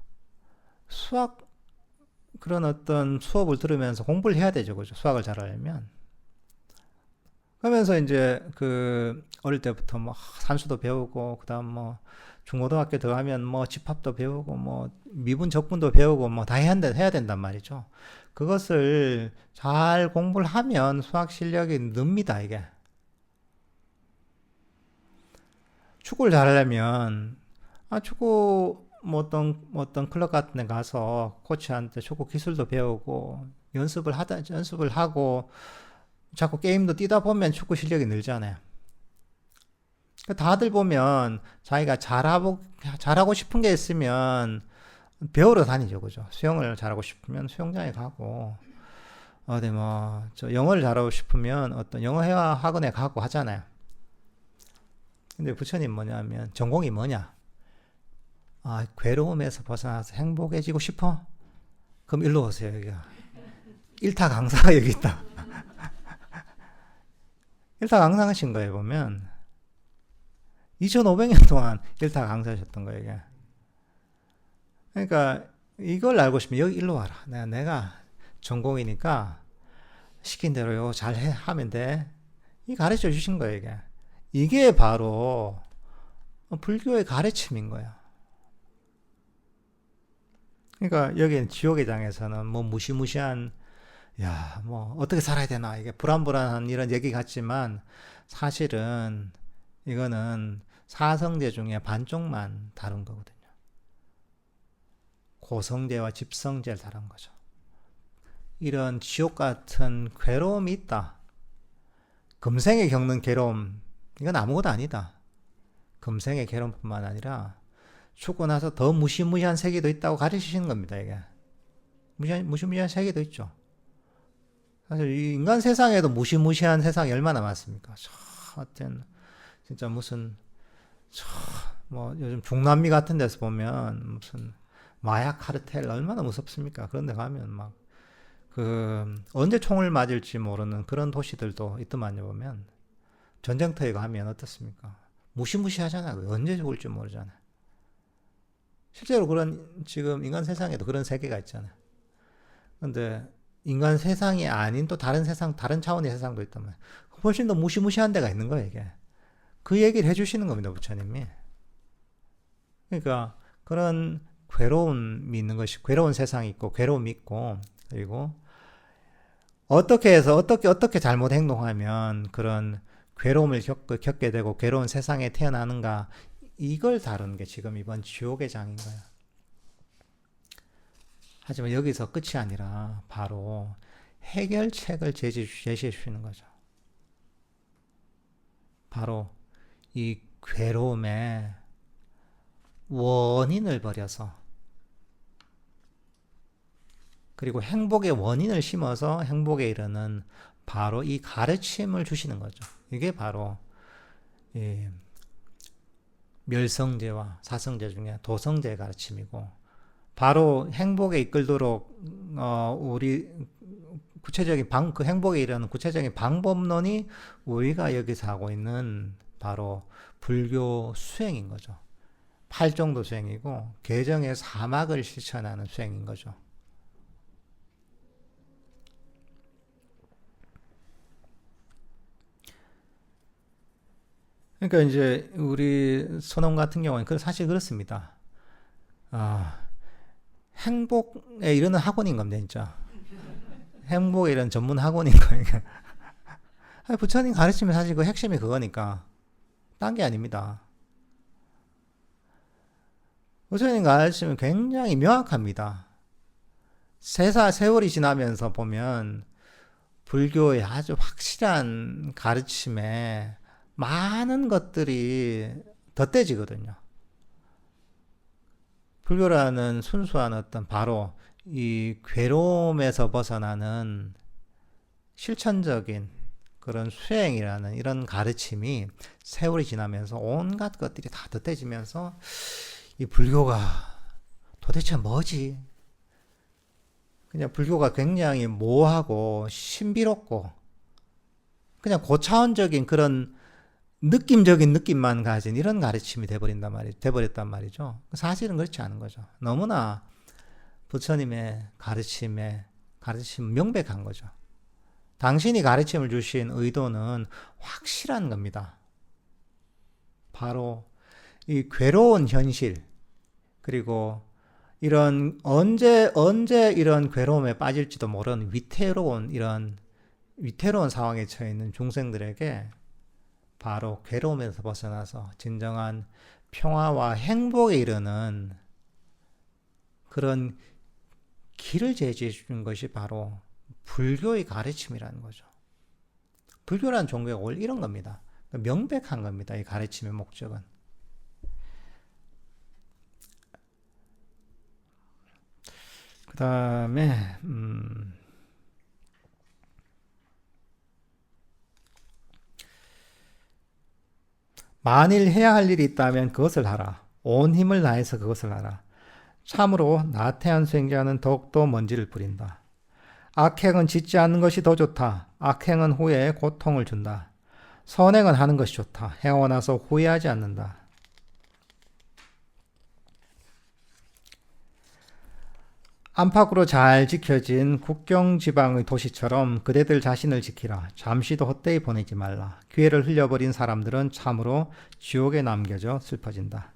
그런 어떤 수업을 들으면서 공부를 해야 되죠. 그죠? 수학을 잘하려면. 그러면서 이제 어릴 때부터 산수도 배우고, 그 다음 중고등학교 들어가면 집합도 배우고, 미분 적분도 배우고, 다 해야 된단 말이죠. 그것을 잘 공부를 하면 수학 실력이 늡니다, 이게. 축구를 잘하려면, 축구, 어떤 클럽 같은 데 가서 코치한테 축구 기술도 배우고, 연습을 하고, 자꾸 게임도 뛰다 보면 축구 실력이 늘잖아요. 다들 보면 자기가 잘하고 싶은 게 있으면 배우러 다니죠, 그죠? 수영을 잘하고 싶으면 수영장에 가고, 영어를 잘하고 싶으면 어떤 영어 회화 학원에 가고 하잖아요. 근데 부처님 뭐냐면, 전공이 뭐냐? 괴로움에서 벗어나서 행복해지고 싶어? 그럼 일로 오세요, 여기가. 일타 강사가 여기 있다. 일타강사하신 거에 보면 2500년 동안 일타강사하셨던 거예요. 이게. 그러니까 이걸 알고 싶으면 여기 일로 와라. 내가 전공이니까 시킨 대로 요 잘 하면 돼. 이 가르쳐 주신 거예요. 이게 바로 불교의 가르침인 거예요. 그러니까 여기 지옥의 장에서는 뭐 무시무시한 뭐 어떻게 살아야 되나 이게 불안불안한 이런 얘기 같지만 사실은 이거는 사성제 중에 반쪽만 다룬 거거든요. 고성제와 집성제를 다룬 거죠. 이런 지옥 같은 괴로움이 있다. 금생에 겪는 괴로움 이건 아무것도 아니다. 금생의 괴로움뿐만 아니라 죽고 나서 더 무시무시한 세계도 있다고 가르치시는 겁니다. 이게 무시무시한 세계도 있죠. 사실 이 인간 세상에도 무시무시한 세상이 얼마나 많습니까? 하여튼 진짜 무슨 뭐 요즘 중남미 같은 데서 보면 무슨 마약 카르텔 얼마나 무섭습니까? 그런 데 가면 막 언제 총을 맞을지 모르는 그런 도시들도 있더만요. 보면 전쟁터에 가면 어떻습니까? 무시무시하잖아요. 언제 죽을지 모르잖아요. 실제로 지금 인간 세상에도 그런 세계가 있잖아요. 근데 인간 세상이 아닌 또 다른 세상, 다른 차원의 세상도 있단 말이에요. 훨씬 더 무시무시한 데가 있는 거예요, 이게. 그 얘기를 해주시는 겁니다, 부처님이. 그러니까 그런 괴로움이 있는 것이, 괴로운 세상이 있고, 괴로움이 있고, 그리고 어떻게 해서, 어떻게 잘못 행동하면 그런 괴로움을 겪게 되고, 괴로운 세상에 태어나는가, 이걸 다루는 게 지금 이번 지옥의 장인 거예요. 하지만 여기서 끝이 아니라 바로 해결책을 제시해 주시는 거죠. 바로 이 괴로움의 원인을 버려서 그리고 행복의 원인을 심어서 행복에 이르는 바로 이 가르침을 주시는 거죠. 이게 바로 이 멸성제와 사성제 중에 도성제의 가르침이고 바로 행복에 이끌도록 우리 구체적인 그 행복에 이르는 구체적인 방법론이 우리가 여기서 하고 있는 바로 불교 수행인 거죠. 팔정도 수행이고 개정의 사막을 실천하는 수행인 거죠. 그러니까 이제 우리 선원 같은 경우는 사실 그렇습니다. 행복에 이르는 학원인 겁니다, 진짜. 행복에 이르는 전문 학원인 거니까. 부처님 가르치면 사실 그 핵심이 그거니까. 딴 게 아닙니다. 부처님 가르치면 굉장히 명확합니다. 세월이 지나면서 보면 불교의 아주 확실한 가르침에 많은 것들이 덧대지거든요. 불교라는 순수한 어떤 바로 이 괴로움에서 벗어나는 실천적인 그런 수행이라는 이런 가르침이 세월이 지나면서 온갖 것들이 다 덧대지면서 이 불교가 도대체 뭐지? 그냥 불교가 굉장히 모호하고 신비롭고 그냥 고차원적인 그런 느낌적인 느낌만 가진 이런 가르침이 돼버렸단 말이죠. 사실은 그렇지 않은 거죠. 너무나 부처님의 가르침이 명백한 거죠. 당신이 가르침을 주신 의도는 확실한 겁니다. 바로 이 괴로운 현실, 그리고 이런 언제 이런 괴로움에 빠질지도 모르는 위태로운 상황에 처해 있는 중생들에게 바로 괴로움에서 벗어나서 진정한 평화와 행복에 이르는 그런 길을 제시해 주는 것이 바로 불교의 가르침이라는 거죠. 불교라는 종교가 원래 이런 겁니다. 명백한 겁니다. 이 가르침의 목적은. 그 다음에 만일 해야 할 일이 있다면 그것을 하라. 온 힘을 다해서 그것을 하라. 참으로 나태한 수행자는 더욱더 먼지를 뿌린다. 악행은 짓지 않는 것이 더 좋다. 악행은 후에 고통을 준다. 선행은 하는 것이 좋다. 행하고 나서 후회하지 않는다. 안팎으로 잘 지켜진 국경지방의 도시처럼 그대들 자신을 지키라. 잠시도 헛되이 보내지 말라. 기회를 흘려버린 사람들은 참으로 지옥에 남겨져 슬퍼진다.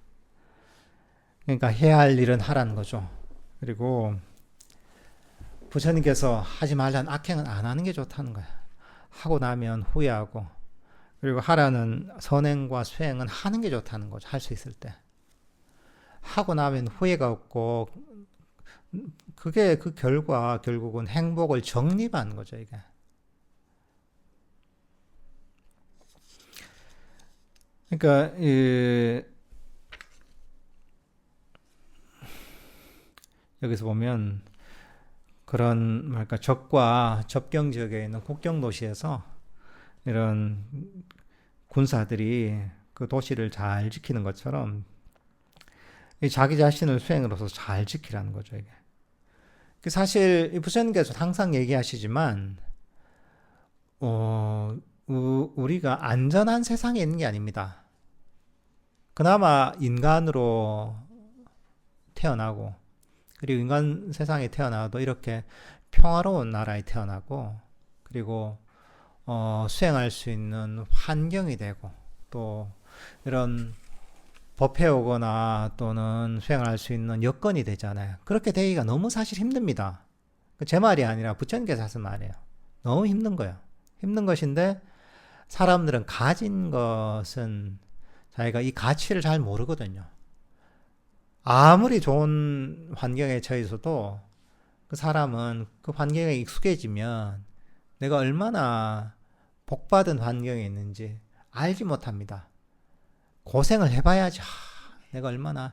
그러니까 해야 할 일은 하라는 거죠. 그리고 부처님께서 하지 말라는 악행은 안 하는 게 좋다는 거야. 하고 나면 후회하고, 그리고 하라는 선행과 수행은 하는 게 좋다는 거죠. 할 수 있을 때. 하고 나면 후회가 없고, 그게 그 결과 결국은 행복을 정립하는 거죠, 이게. 그러니까 여기서 보면 그런 뭐랄까 적과 접경 지역에 있는 국경 도시에서 이런 군사들이 그 도시를 잘 지키는 것처럼 자기 자신을 수행으로서 잘 지키라는 거죠, 이게. 사실 부처님께서 항상 얘기하시지만 우리가 안전한 세상에 있는 게 아닙니다. 그나마 인간으로 태어나고, 그리고 인간 세상에 태어나도 이렇게 평화로운 나라에 태어나고, 그리고 수행할 수 있는 환경이 되고, 또 이런 법해 오거나 또는 수행할 수 있는 여건이 되잖아요. 그렇게 되기가 너무 사실 힘듭니다. 제 말이 아니라 부처님께서 하신 말이에요. 너무 힘든 거예요. 힘든 것인데 사람들은 가진 것은 자기가 이 가치를 잘 모르거든요. 아무리 좋은 환경에 처해서도 그 사람은 그 환경에 익숙해지면 내가 얼마나 복받은 환경에 있는지 알지 못합니다. 고생을 해봐야지 내가 얼마나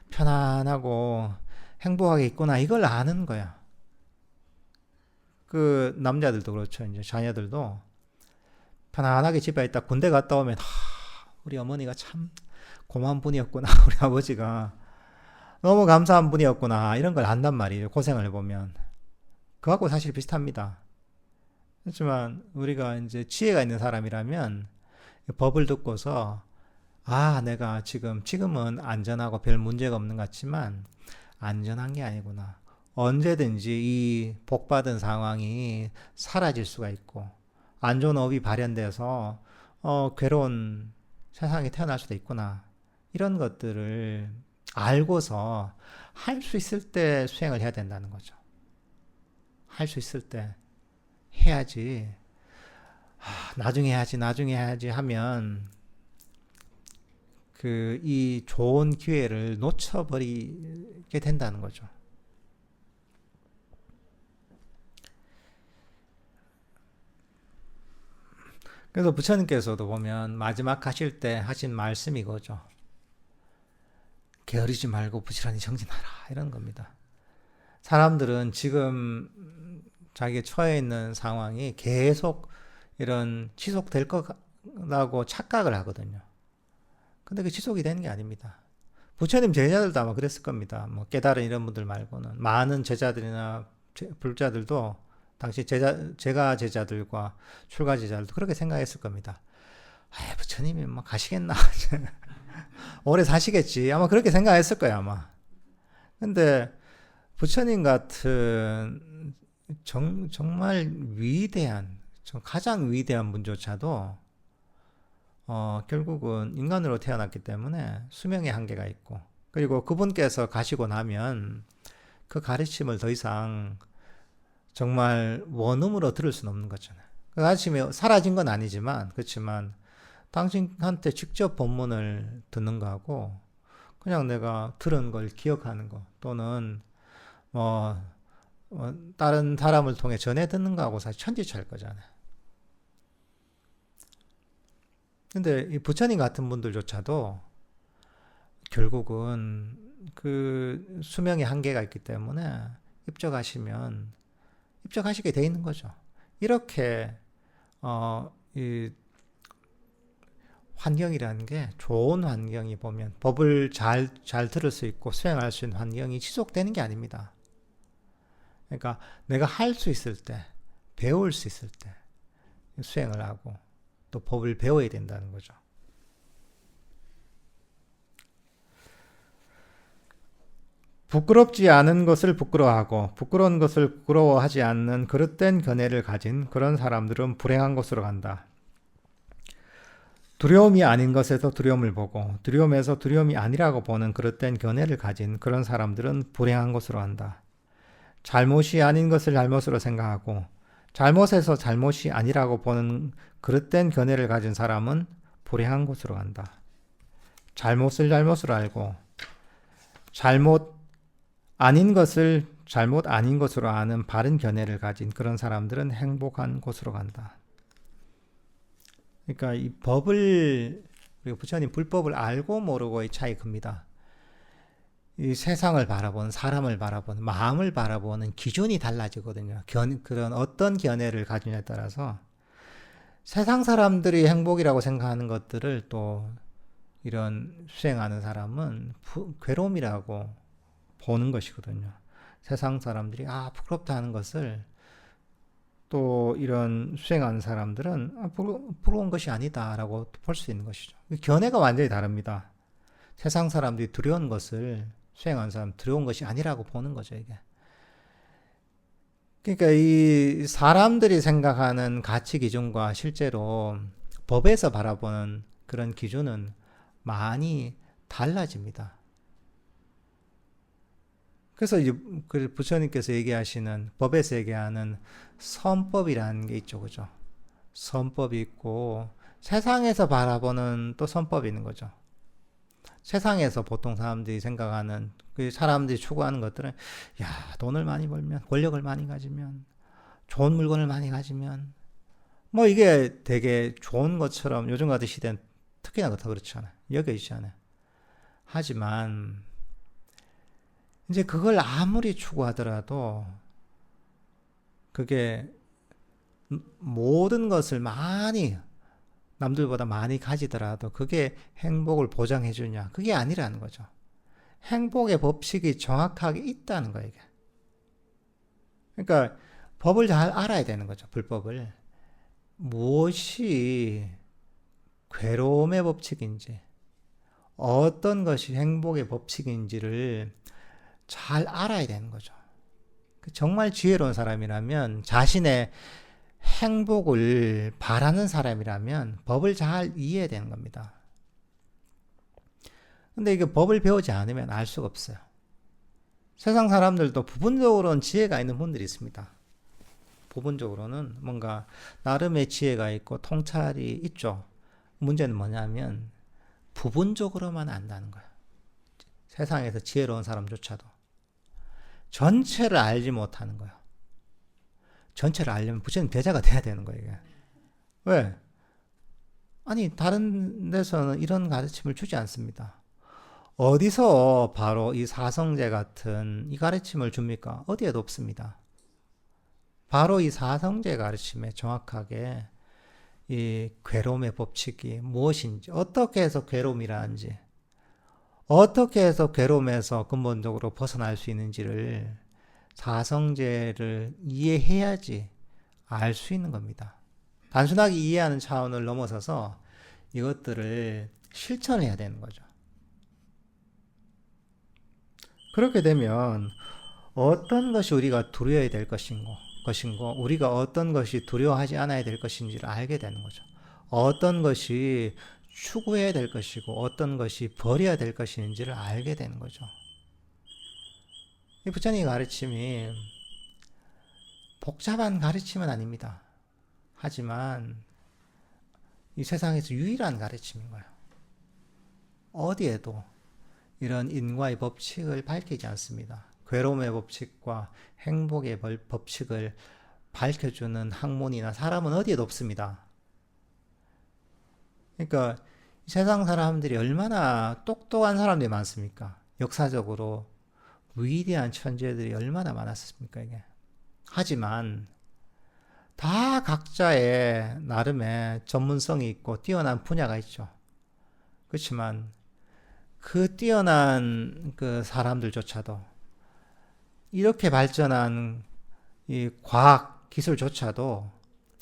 편안하고 행복하게 있구나 이걸 아는 거야. 그 남자들도 그렇죠. 이제 자녀들도 편안하게 집에 있다 군대 갔다 오면 우리 어머니가 참 고마운 분이었구나. 우리 아버지가 너무 감사한 분이었구나. 이런 걸 안단 말이에요. 고생을 해보면. 그거하고 사실 비슷합니다. 그렇지만 우리가 이제 지혜가 있는 사람이라면 법을 듣고서 내가 지금은 안전하고 별 문제가 없는 것 같지만 안전한 게 아니구나. 언제든지 이 복받은 상황이 사라질 수가 있고 안 좋은 업이 발현돼서 괴로운 세상에 태어날 수도 있구나. 이런 것들을 알고서 할 수 있을 때 수행을 해야 된다는 거죠. 할 수 있을 때 해야지. 나중에 해야지 하면 이 좋은 기회를 놓쳐버리게 된다는 거죠. 그래서 부처님께서도 보면 마지막 하실 때 하신 말씀이 이거죠. 게으르지 말고 부지런히 정진하라 이런 겁니다. 사람들은 지금 자기가 처해 있는 상황이 계속 이런 지속될 거라고 착각을 하거든요. 근데 그 지속이 되는 게 아닙니다. 부처님 제자들도 아마 그랬을 겁니다. 뭐 깨달은 이런 분들 말고는 많은 제자들이나 불자들도 당시 제가 제자들과 출가 제자들도 그렇게 생각했을 겁니다. 부처님이 뭐 가시겠나? 오래 사시겠지. 아마 그렇게 생각했을 거예요, 아마. 근데 부처님 같은 정말 위대한, 가장 위대한 분조차도 결국은 인간으로 태어났기 때문에 수명의 한계가 있고, 그리고 그분께서 가시고 나면 그 가르침을 더 이상 정말 원음으로 들을 수는 없는 거잖아요. 그 가르침이 사라진 건 아니지만, 그렇지만 당신한테 직접 법문을 듣는 거하고 그냥 내가 들은 걸 기억하는 거 또는 다른 사람을 통해 전해 듣는 거하고 사실 천지차일 거잖아요. 근데 이 부처님 같은 분들조차도 결국은 그 수명의 한계가 있기 때문에 입적하시게 돼 있는 거죠. 이렇게 이 환경이라는 게 좋은 환경이 보면 법을 잘 들을 수 있고 수행할 수 있는 환경이 지속되는 게 아닙니다. 그러니까 내가 할 수 있을 때, 배울 수 있을 때 수행을 하고, 또 법을 배워야 된다는 거죠. 부끄럽지 않은 것을 부끄러워하고 부끄러운 것을 부끄러워하지 않는 그릇된 견해를 가진 그런 사람들은 불행한 곳으로 간다. 두려움이 아닌 것에서 두려움을 보고 두려움에서 두려움이 아니라고 보는 그릇된 견해를 가진 그런 사람들은 불행한 곳으로 간다. 잘못이 아닌 것을 잘못으로 생각하고 잘못에서 잘못이 아니라고 보는 그릇된 견해를 가진 사람은 불행한 곳으로 간다. 잘못을 잘못으로 알고 잘못 아닌 것을 잘못 아닌 것으로 아는 바른 견해를 가진 그런 사람들은 행복한 곳으로 간다. 그러니까 이 법을, 그리고 부처님 불법을 알고 모르고의 차이 큽니다. 이 세상을 바라보는, 사람을 바라보는, 마음을 바라보는 기준이 달라지거든요. 그런 어떤 견해를 가지냐에 따라서 세상 사람들이 행복이라고 생각하는 것들을 또 이런 수행하는 사람은 괴로움이라고 보는 것이거든요. 세상 사람들이 부끄럽다 하는 것을 또 이런 수행하는 사람들은 부러운 것이 아니다라고 볼 수 있는 것이죠. 견해가 완전히 다릅니다. 세상 사람들이 두려운 것을 수행하는 사람 두려운 것이 아니라고 보는 거죠, 이게. 그러니까 이 사람들이 생각하는 가치 기준과 실제로 법에서 바라보는 그런 기준은 많이 달라집니다. 그래서 이제 부처님께서 얘기하시는 법에서 얘기하는 선법이라는 게 있죠, 그죠? 선법이 있고 세상에서 바라보는 또 선법이 있는 거죠. 세상에서 보통 사람들이 생각하는 그 사람들이 추구하는 것들은 돈을 많이 벌면 권력을 많이 가지면 좋은 물건을 많이 가지면 뭐 이게 되게 좋은 것처럼 요즘 같은 시대는 특히나 그렇지 않아요. 여겨지지 않아요. 하지만 이제 그걸 아무리 추구하더라도 그게 모든 것을 많이 남들보다 많이 가지더라도 그게 행복을 보장해 주냐? 그게 아니라는 거죠. 행복의 법칙이 정확하게 있다는 거예요, 이게. 그러니까 법을 잘 알아야 되는 거죠, 불법을. 무엇이 괴로움의 법칙인지, 어떤 것이 행복의 법칙인지를 잘 알아야 되는 거죠. 정말 지혜로운 사람이라면 자신의 행복을 바라는 사람이라면 법을 잘 이해해야 되는 겁니다. 근데 이게 법을 배우지 않으면 알 수가 없어요. 세상 사람들도 부분적으로는 지혜가 있는 분들이 있습니다. 부분적으로는 뭔가 나름의 지혜가 있고 통찰이 있죠. 문제는 뭐냐면 부분적으로만 안다는 거예요. 세상에서 지혜로운 사람조차도 전체를 알지 못하는 거예요. 전체를 알려면 부처님 대자가 돼야 되는 거예요, 이게. 왜? 아니, 다른 데서는 이런 가르침을 주지 않습니다. 어디서 바로 이 사성제 같은 이 가르침을 줍니까? 어디에도 없습니다. 바로 이 사성제 가르침에 정확하게 이 괴로움의 법칙이 무엇인지, 어떻게 해서 괴로움이라는지, 어떻게 해서 괴로움에서 근본적으로 벗어날 수 있는지를 사성제를 이해해야지 알 수 있는 겁니다. 단순하게 이해하는 차원을 넘어서서 이것들을 실천해야 되는 거죠. 그렇게 되면 어떤 것이 우리가 두려워야 될 것인고 우리가 어떤 것이 두려워하지 않아야 될 것인지를 알게 되는 거죠. 어떤 것이 추구해야 될 것이고 어떤 것이 버려야 될 것인지를 알게 되는 거죠. 이 부처님의 가르침이 복잡한 가르침은 아닙니다. 하지만 이 세상에서 유일한 가르침인 거예요. 어디에도 이런 인과의 법칙을 밝히지 않습니다. 괴로움의 법칙과 행복의 법칙을 밝혀주는 학문이나 사람은 어디에도 없습니다. 그러니까 세상 사람들이 얼마나 똑똑한 사람들이 많습니까? 역사적으로 위대한 천재들이 얼마나 많았습니까, 이게. 하지만 다 각자의 나름의 전문성이 있고 뛰어난 분야가 있죠. 그렇지만 그 뛰어난 그 사람들조차도 이렇게 발전한 이 과학 기술조차도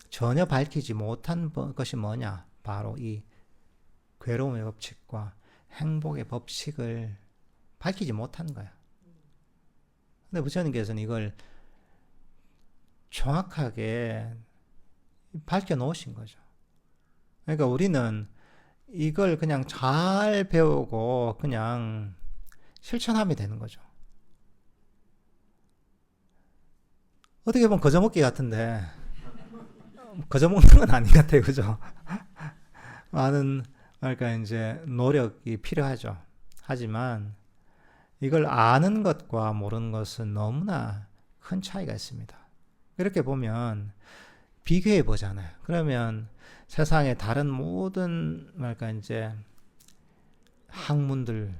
전혀 밝히지 못한 것이 뭐냐? 바로 이 괴로움의 법칙과 행복의 법칙을 밝히지 못한 거야. 근데 부처님께서는 이걸 정확하게 밝혀 놓으신 거죠. 그러니까 우리는 이걸 그냥 잘 배우고 그냥 실천하면 되는 거죠. 어떻게 보면 거저먹기 같은데 거저먹는 건 아닌 것 같아요. 그죠? 많은 그러니까 이제 노력이 필요하죠. 하지만 이걸 아는 것과 모르는 것은 너무나 큰 차이가 있습니다. 이렇게 보면 비교해 보잖아요. 그러면 세상의 다른 모든 그러니까 이제 학문들,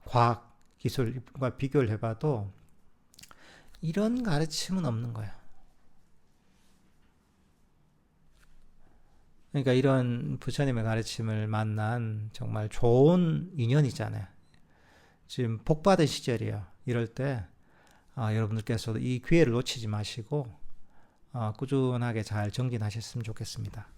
과학, 기술과 비교를 해봐도 이런 가르침은 없는 거예요. 그러니까 이런 부처님의 가르침을 만난 정말 좋은 인연이잖아요. 지금 복 받은 시절이에요. 이럴 때 여러분들께서도 이 기회를 놓치지 마시고 꾸준하게 잘 정진하셨으면 좋겠습니다.